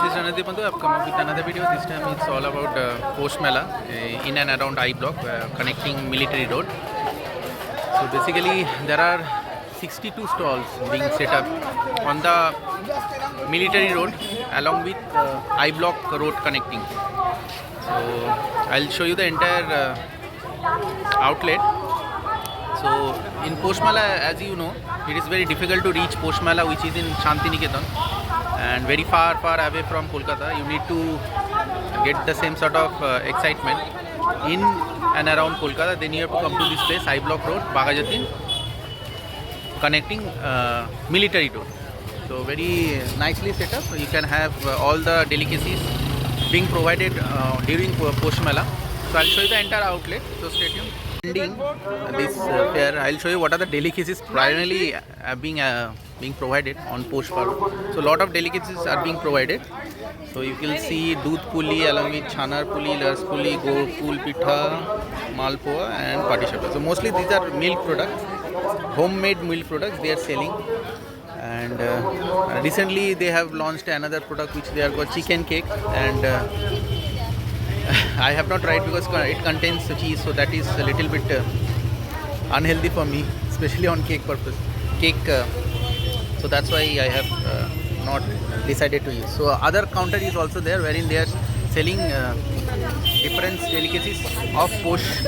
is Ranadip Bandhu. I've come up with another video. This time it's all about Posh Mela in and around I Block, connecting Military Road. So basically, there are 62 stalls being set up on the Military Road along with I Block road connecting. So I'll show you the entire outlet. So in Posh Mela, as you know, it is very difficult to reach Posh Mela, which is in Shantiniketan and very far away from Kolkata. You need to get the same sort of excitement in and around Kolkata. Then you have to come to this place, I Block Road, Bagajatin, connecting Military Road. So very nicely set up. You can have all the delicacies being provided during Posh Mela. So I'll show you the entire outlet. So stay tuned. Ending this fair, I'll show you what are the delicacies primarily being provided on Posh Parva. So lot of delicacies are being provided. So you can see Doodh Puli along with Chanar Puli, Lars Puli, Gokul Pitha, Malpua and Patishapta. So mostly these are milk products, homemade milk products they are selling. And recently they have launched another product which they are called chicken cake, and I have not tried because it contains cheese, so that is a little bit unhealthy for me, especially on cake purpose. So that's why I have not decided to use. So other counter is also there wherein they are selling different delicacies of Posh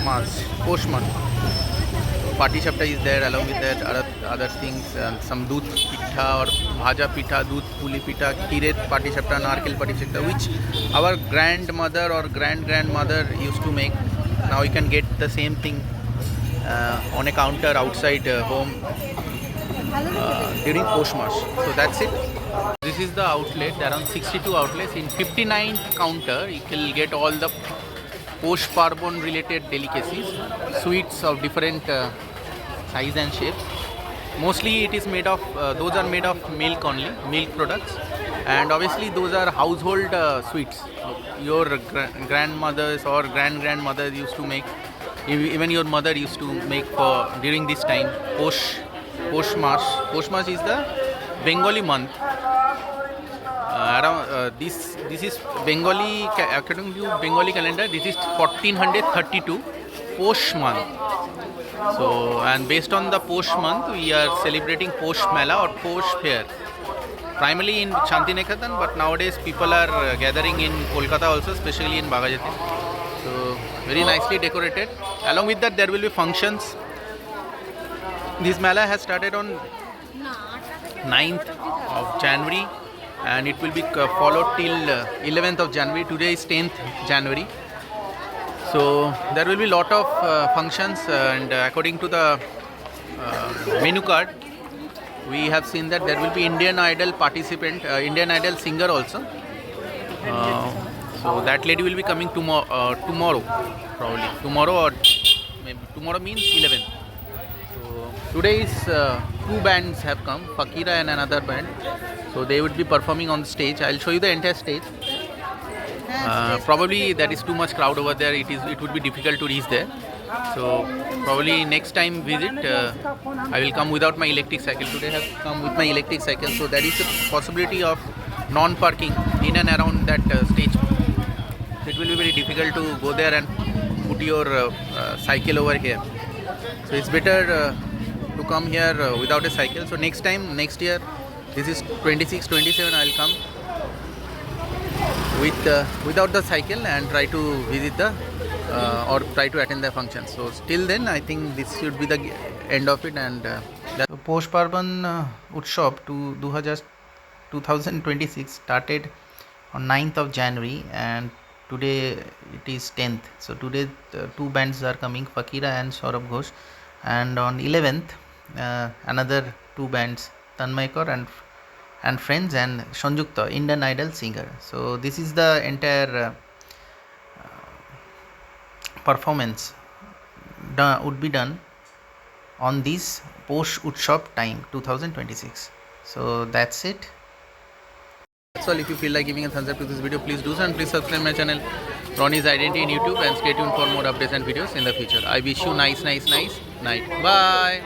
month. Patishapta is there along with that other things, some Doodh Pitha or Bhaja Pitha, Doodh Puli Pitha, Kiret Patishapta, Narkel Patishapta, which our grandmother or grandmother used to make. Now you can get the same thing on a counter outside home during Posh Mash. So that's it. This is the outlet. There are 62 outlets. In 59th counter, you can get all the Posh Parvan related delicacies, sweets of different size and shapes. Mostly it is made of, those are made of milk only, milk products, and obviously those are household sweets. Your grandmothers or grandmothers used to make, even your mother used to make for during this time, Posh Mash. Posh Mash is the Bengali month. This is Bengali, according to Bengali calendar, this is 1432 Posh month. So, and based on the Posh month, we are celebrating Posh Mela or Posh Fair, primarily in Shantiniketan, but nowadays people are gathering in Kolkata also, especially in Bagajatin. So very nicely decorated. Along with that, there will be functions. This Mela has started on 9th of January and it will be followed till 11th of January. Today is 10th January. So there will be lot of functions, and according to the menu card, we have seen that there will be Indian Idol participant, Indian Idol singer also. So that lady will be coming tomorrow probably. Tomorrow, or maybe tomorrow means 11th. So today's two bands have come, Fakira and another band. So they would be performing on the stage. I'll show you the entire stage. Probably there is too much crowd over there. It would be difficult to reach there. So probably next time visit, I will come without my electric cycle. Today I have come with my electric cycle. So there is a possibility of non-parking in and around that stage. So it will be very difficult to go there and put your cycle over here. So it's better to come here without a cycle. So next year, this is 26, 27, I will come without the cycle and try to visit the or try to attend the function. So till then, I think this should be the end of it. And the Posh Parvan Utshab 2026 started on 9th of January and today it is 10th. So today two bands are coming, Fakira and Saurabh Ghosh, and on 11th another two bands, Tanmay Kaur and friends, and Sanjukta, Indian Idol singer. So this is the entire performance would be done on this Posh Utshab time 2026. So that's it. That's all. If you feel like giving a thumbs up to this video, please do so, and please subscribe my channel Ronnie's Identity in YouTube, and stay tuned for more updates and videos in the future. I wish you nice night. Bye.